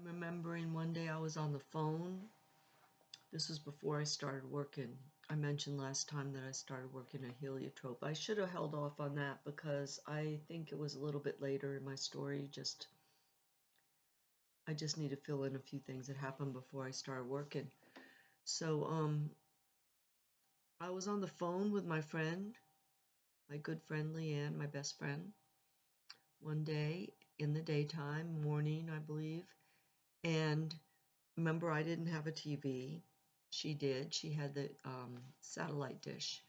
I'm remembering one day I was on the phone. This was before I started working. I mentioned last time that I started working at Heliotrope. I should have held off on that because I think it was a little bit later in my story. I just need to fill in a few things that happened before I started working. So I was on the phone with my friend, my good friend Leanne, my best friend, one day in the daytime, morning, I believe. And remember, I didn't have a TV. She did. She had the satellite dish,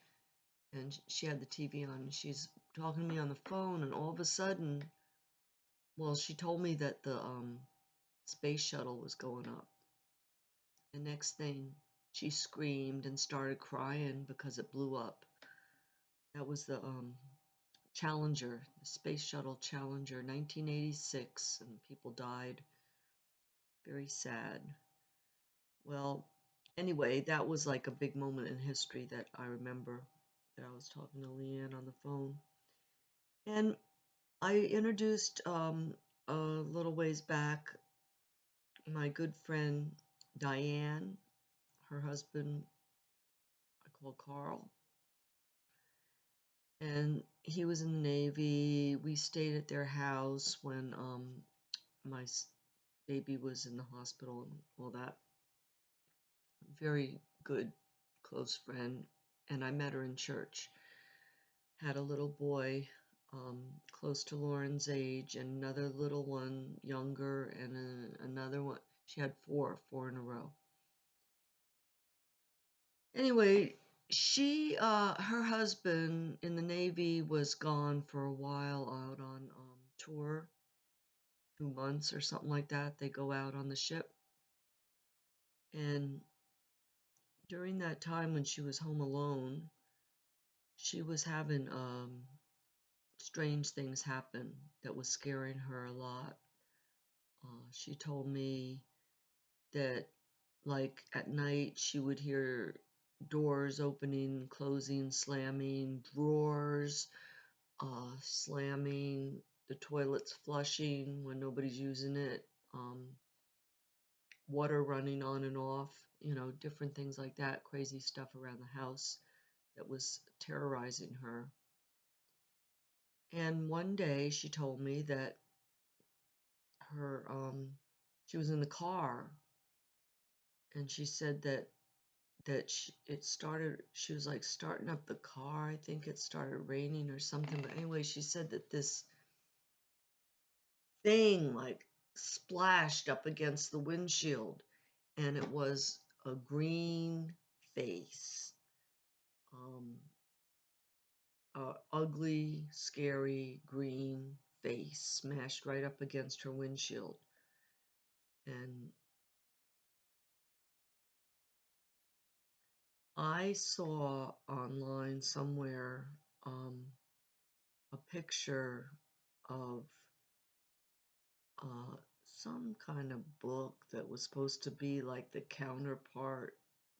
and she had the TV on. And she's talking to me on the phone, and all of a sudden, well, she told me that the space shuttle was going up. The next thing, she screamed and started crying because it blew up. That was the Challenger, the space shuttle Challenger, 1986, and people died. Very sad. Well, anyway, that was like a big moment in history that I remember that I was talking to Leanne on the phone. And I introduced a little ways back my good friend Diane, her husband, I call Carl, and he was in the Navy. We stayed at their house when my baby was in the hospital and all that. Very good, close friend. And I met her in church. Had a little boy close to Lauren's age, and another little one younger, and another one. She had four in a row. Anyway, her husband in the Navy was gone for a while out on tour, 2 months or something like that. They go out on the ship. And during that time when she was home alone, she was having strange things happen that was scaring her a lot. She told me that, like, at night she would hear doors opening, closing, slamming, drawers slamming, the toilets flushing when nobody's using it, water running on and off, different things like that, crazy stuff around the house that was terrorizing her. And one day she told me that her she was in the car, and she said she was like starting up the car. I think it started raining or something, but anyway, she said that this thing like splashed up against the windshield, and it was a green face, um, a ugly, scary green face smashed right up against her windshield. And I saw online somewhere a picture of uh, some kind of book that was supposed to be like the counterpart,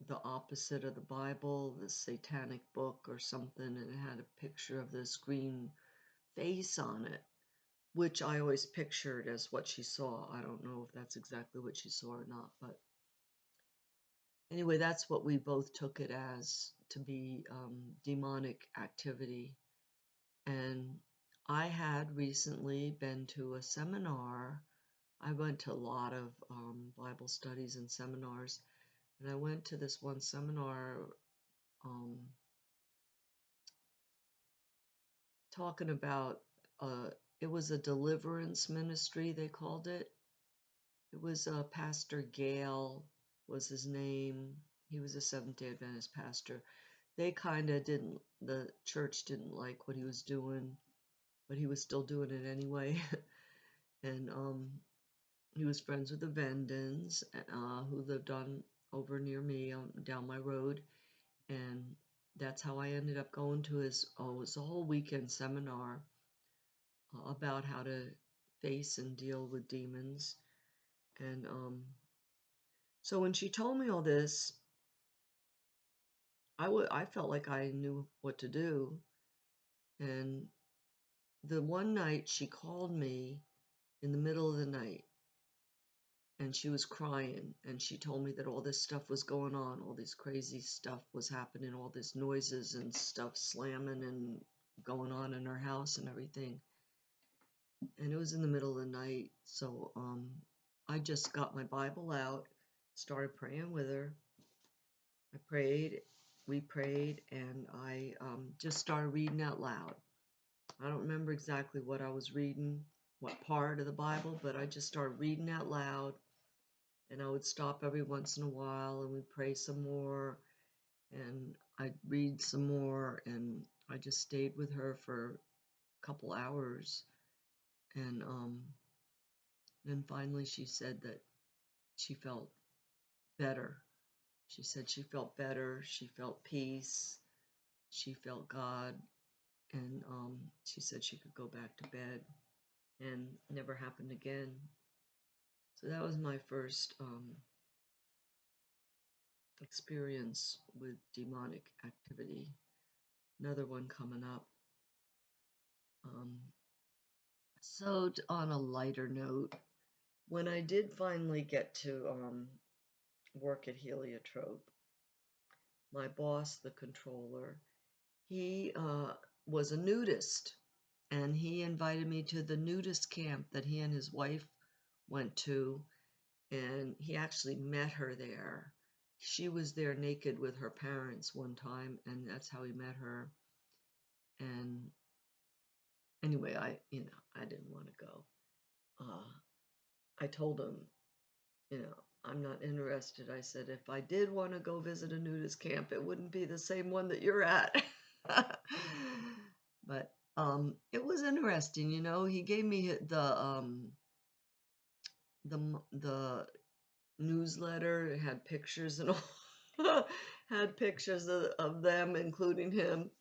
the opposite of the Bible, the satanic book or something, and it had a picture of this green face on it, which I always pictured as what she saw. I don't know if that's exactly what she saw or not, but anyway, that's what we both took it as to be demonic activity. And I had recently been to a seminar. I went to a lot of Bible studies and seminars, and I went to this one seminar um, talking about uh, it was a deliverance ministry, they called it. It was Pastor Gale was his name. He was a Seventh-day Adventist pastor. The church didn't like what he was doing, but he was still doing it anyway. And he was friends with the Vendons, who lived on over near me, down my road, and that's how I ended up going to it was a whole weekend seminar about how to face and deal with demons. And so when she told me all this, I felt like I knew what to do. And the one night she called me in the middle of the night, and she was crying, and she told me that all this stuff was going on, all this crazy stuff was happening, all this noises and stuff slamming and going on in her house and everything. And it was in the middle of the night, so I just got my Bible out, started praying with her. I prayed, we prayed, and I just started reading out loud. I don't remember exactly what I was reading, what part of the Bible, but I just started reading out loud, and I would stop every once in a while and we'd pray some more, and I'd read some more, and I just stayed with her for a couple hours, and then finally she said that she felt better. She said she felt better, she felt peace, she felt God, and she said she could go back to bed, and it never happened again. So that was my first experience with demonic activity. Another one coming up. So on a lighter note, when I did finally get to work at Heliotrope, my boss, the controller, he was a nudist, and he invited me to the nudist camp that he and his wife went to, and he actually met her there. She was there naked with her parents one time, and that's how he met her. And anyway, I didn't want to go. I told him, I'm not interested. I said, if I did want to go visit a nudist camp, it wouldn't be the same one that you're at. But it was interesting, He gave me the newsletter. It had pictures and all, had pictures of them, including him,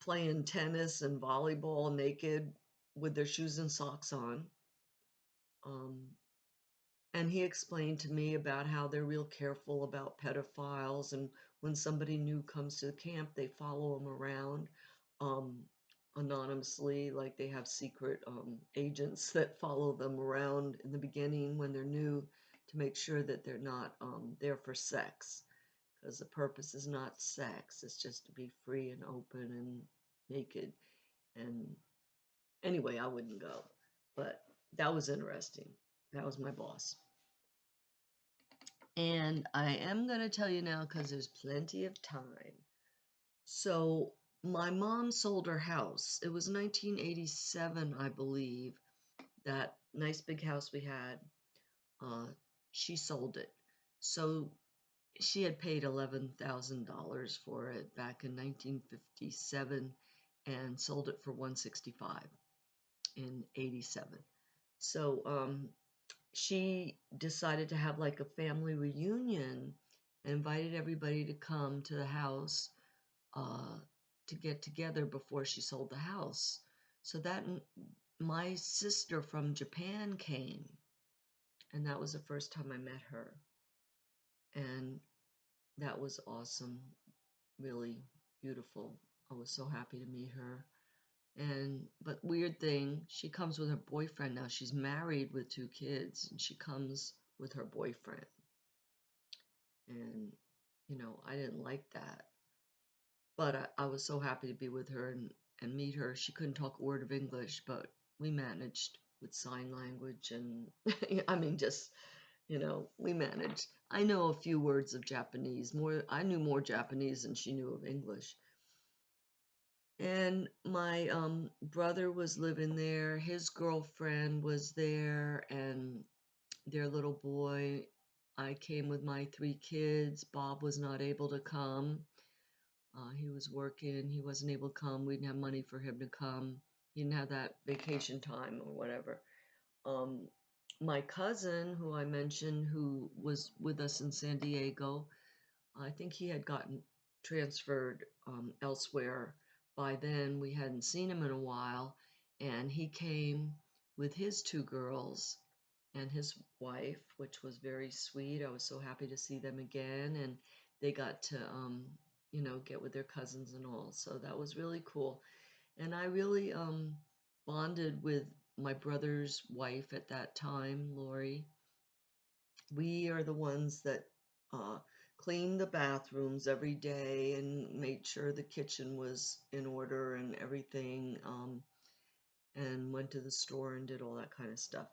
playing tennis and volleyball naked with their shoes and socks on. And he explained to me about how they're real careful about pedophiles, and when somebody new comes to the camp, they follow them around um, anonymously, like they have secret agents that follow them around in the beginning when they're new to make sure that they're not there for sex, because the purpose is not sex, it's just to be free and open and naked. And anyway, I wouldn't go, but that was interesting. That was my boss. And I am going to tell you now because there's plenty of time. So my mom sold her house. It was 1987, I believe, that nice big house we had. She sold it. So she had paid $11,000 for it back in 1957 and sold it for $165 in 87. So she decided to have like a family reunion and invited everybody to come to the house to get together before she sold the house. So that my sister from Japan came, and that was the first time I met her. And that was awesome, really beautiful. I was so happy to meet her. But weird thing, she comes with her boyfriend now. She's married with 2 kids, and she comes with her boyfriend. And, I didn't like that. But I was so happy to be with her and meet her. She couldn't talk a word of English, but we managed with sign language and, I mean, just, we managed. I know a few words of Japanese. I knew more Japanese than she knew of English. And my brother was living there. His girlfriend was there, and their little boy. I came with my 3 kids. Bob was not able to come. He was working. He wasn't able to come. We didn't have money for him to come. He didn't have that vacation time or whatever. My cousin, who I mentioned, who was with us in San Diego, I think he had gotten transferred elsewhere by then. We hadn't seen him in a while, and he came with his 2 girls and his wife, which was very sweet. I was so happy to see them again, and they got to, get with their cousins and all. So that was really cool. And I really bonded with my brother's wife at that time, Lori, we are the ones that uh, cleaned the bathrooms every day and made sure the kitchen was in order and everything, and went to the store and did all that kind of stuff.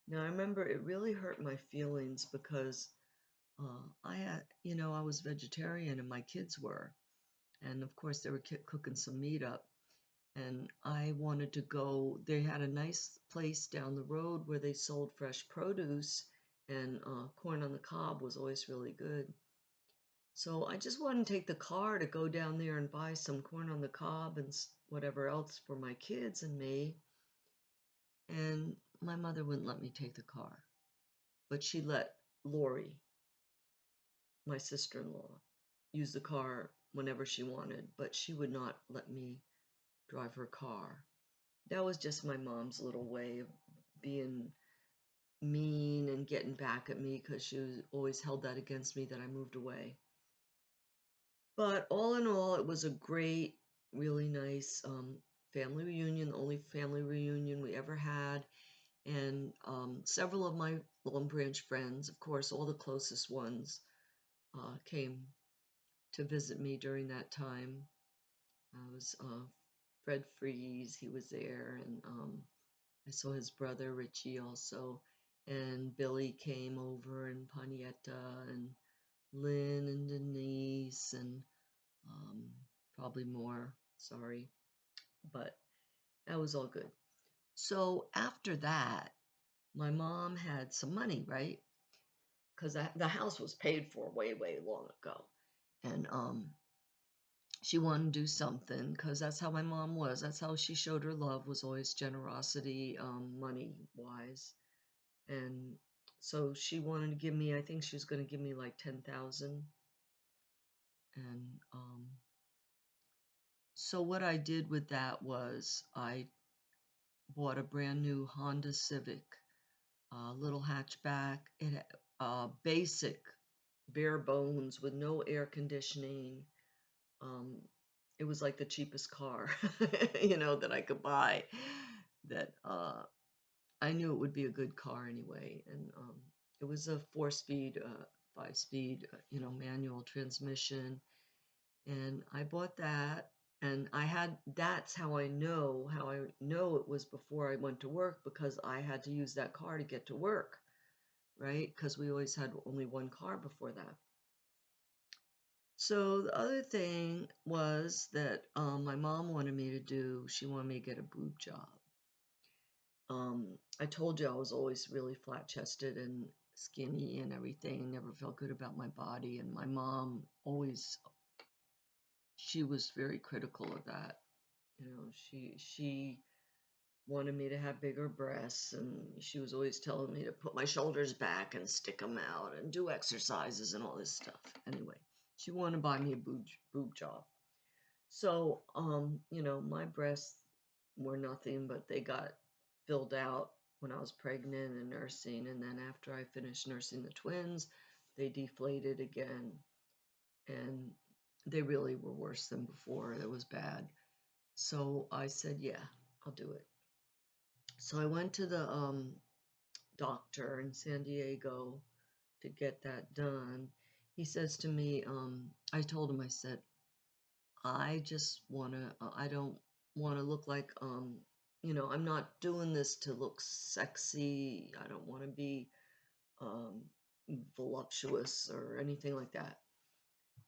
Now, I remember it really hurt my feelings because I had, I was vegetarian and my kids were. And of course, they were cooking some meat up. And I wanted to go. They had a nice place down the road where they sold fresh produce, and corn on the cob was always really good. So I just wanted to take the car to go down there and buy some corn on the cob and whatever else for my kids and me. And my mother wouldn't let me take the car, but she let Lori, my sister-in-law, use the car whenever she wanted, but she would not let me drive her car. That was just my mom's little way of being mean and getting back at me because she always held that against me that I moved away. But all in all, it was a great, really nice family reunion, the only family reunion we ever had. And several of my Long Branch friends, of course, all the closest ones, came to visit me during that time. I was Fred Freeze, he was there, and I saw his brother Richie also, and Billy came over, and Panietta, and Lynn, and Denise, and um, probably more. Sorry, but that was all good. So after that, my mom had some money, right? Because the house was paid for way, way long ago, and she wanted to do something because that's how my mom was. That's how she showed her love, was always generosity, money wise. And so she wanted to give me, I think she was going to give me like 10,000. And so what I did with that was I bought a brand new Honda Civic, little hatchback. It had basic, bare bones with no air conditioning. Um, it was like the cheapest car, that I could buy. That I knew it would be a good car anyway, and it was a 4-speed, 5-speed, manual transmission, and I bought that. And that's how I know it was before I went to work because I had to use that car to get to work, right? Because we always had only one car before that. So the other thing was that my mom wanted me to do, she wanted me to get a boob job. I told you I was always really flat chested and skinny and everything, never felt good about my body. And my mom always, she was very critical of that. She wanted me to have bigger breasts, and she was always telling me to put my shoulders back and stick them out and do exercises and all this stuff. Anyway, she wanted to buy me a boob job. So, my breasts were nothing, but they got filled out when I was pregnant and nursing. And then after I finished nursing the twins, they deflated again. And they really were worse than before. It was bad. So I said, yeah, I'll do it. So I went to the doctor in San Diego to get that done. He says to me, I told him, I said, I don't want to look like, I'm not doing this to look sexy. I don't want to be um, voluptuous or anything like that.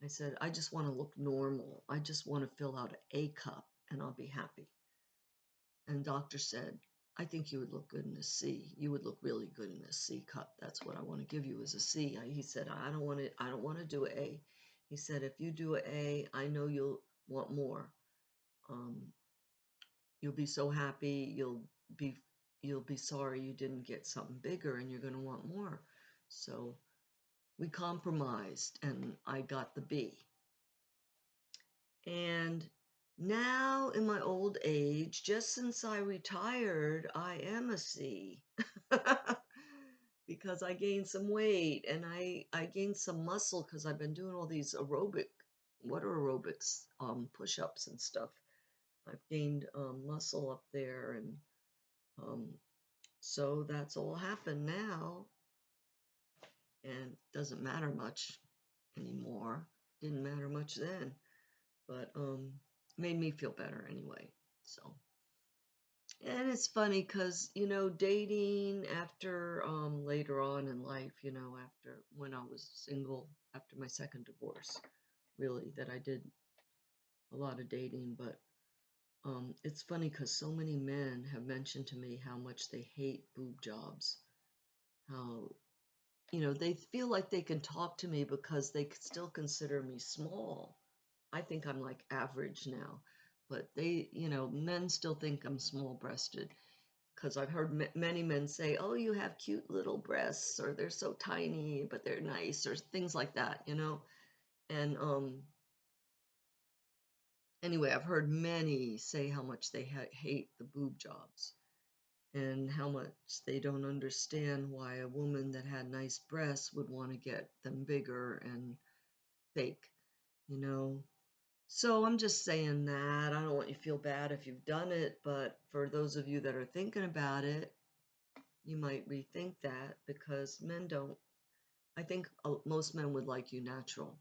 I said, I just want to look normal. I just want to fill out an A cup and I'll be happy. And doctor said, I think you would look good in a C. You would look really good in a C cup. That's what I want to give you is a C. He said, I don't want to do an A. He said, if you do an A, I know you'll want more. Um, you'll be so happy. Be you'll be sorry you didn't get something bigger, and you're going to want more. So we compromised, and I got the B. And now in my old age, just since I retired, I am a C. Because I gained some weight and I gained some muscle because I've been doing all these water aerobics, push-ups and stuff. I've gained muscle up there, and So that's all happened now, and it doesn't matter much anymore. Didn't matter much then, but made me feel better anyway. So, and it's funny because dating after later on in life, after when I was single after my second divorce, really that I did a lot of dating, but it's funny because so many men have mentioned to me how much they hate boob jobs, how they feel like they can talk to me because they still consider me small. I think I'm like average now, but men still think I'm small breasted because I've heard many men say, "Oh, you have cute little breasts," or "They're so tiny, but they're nice," or things like that. And anyway, I've heard many say how much they hate the boob jobs and how much they don't understand why a woman that had nice breasts would want to get them bigger and fake, you know. So I'm just saying that. I don't want you to feel bad if you've done it, but for those of you that are thinking about it, you might rethink that because men don't. I think most men would like you natural,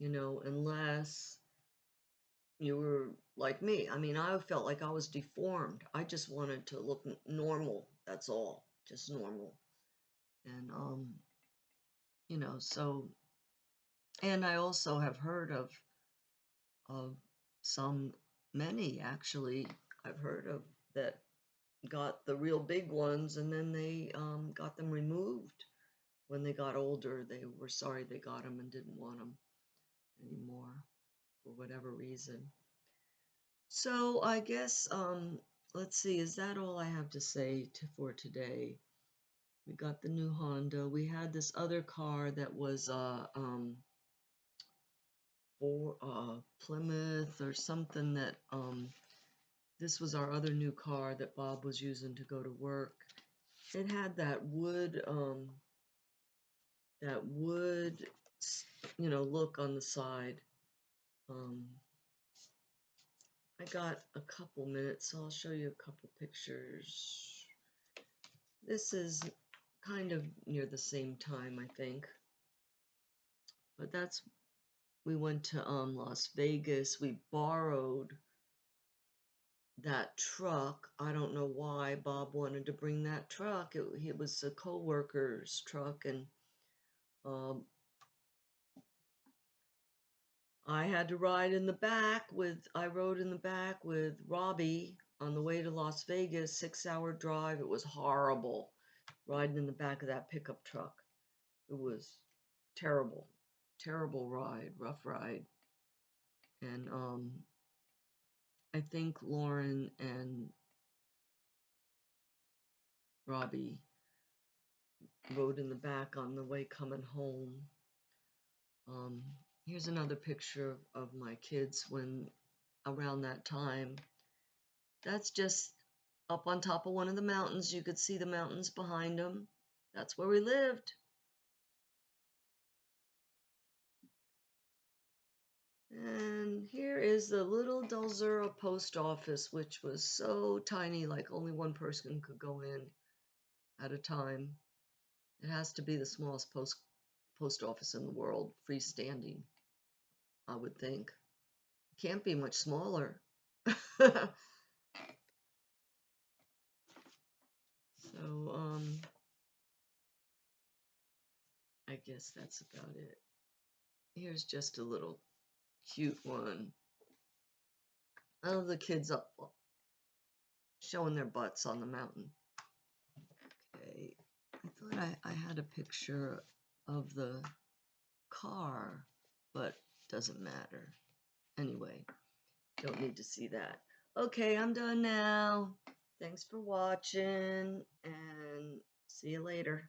unless you were like me. I mean, I felt like I was deformed. I just wanted to look normal. That's all, just normal. And so and I also have heard of some many actually I've heard of that got the real big ones and then they got them removed when they got older. They were sorry they got them and didn't want them anymore for whatever reason. So I guess let's see, is that all I have to say for today? We got the new Honda. We had this other car that was for Plymouth or something that this was our other new car that Bob was using to go to work. It had that wood, look on the side. Um, I got a couple minutes, so I'll show you a couple pictures. This is kind of near the same time, I think. But we went to Las Vegas. We borrowed that truck. I don't know why Bob wanted to bring that truck. It was a co-worker's truck, and um, I had to ride in the back I rode in the back with Robbie on the way to Las Vegas, 6-hour drive. It was horrible riding in the back of that pickup truck. It was terrible, terrible ride, rough ride. And I think Lauren and Robbie rode in the back on the way coming home. Um, Here's another picture of my kids when around that time. That's just up on top of one of the mountains. You could see the mountains behind them. That's where we lived. And here is the little Delzura post office, which was so tiny, like only one person could go in at a time. It has to be the smallest post office in the world, freestanding, I would think. Can't be much smaller. So, I guess that's about it. Here's just a little cute one. Oh, the kids up showing their butts on the mountain. Okay, I thought I had a picture of the car, but doesn't matter. Anyway, don't need to see that. Okay, I'm done now. Thanks for watching, and see you later.